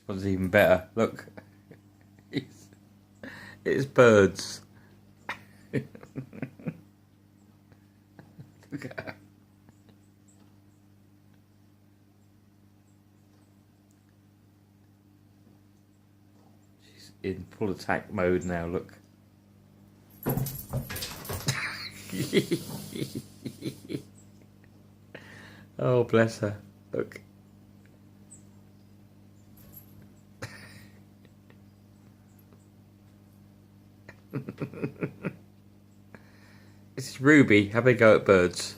One's even better. Look, it's birds. Look at her. She's in full attack mode now. Look. Oh, bless her. Look. This is Ruby. Have a go at birds.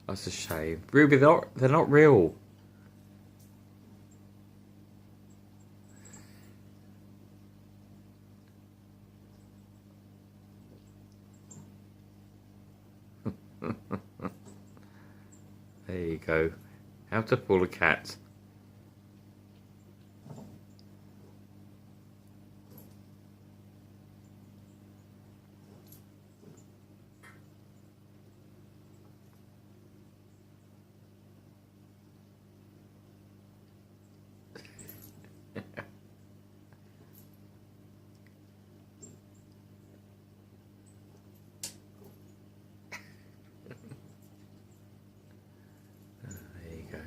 That's a shame. Ruby, they're not real. There you go. How to fool a cat. There you go.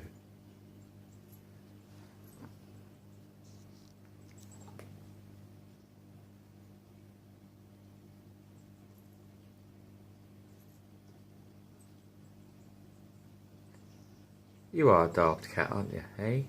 You are a daft cat, aren't you, eh?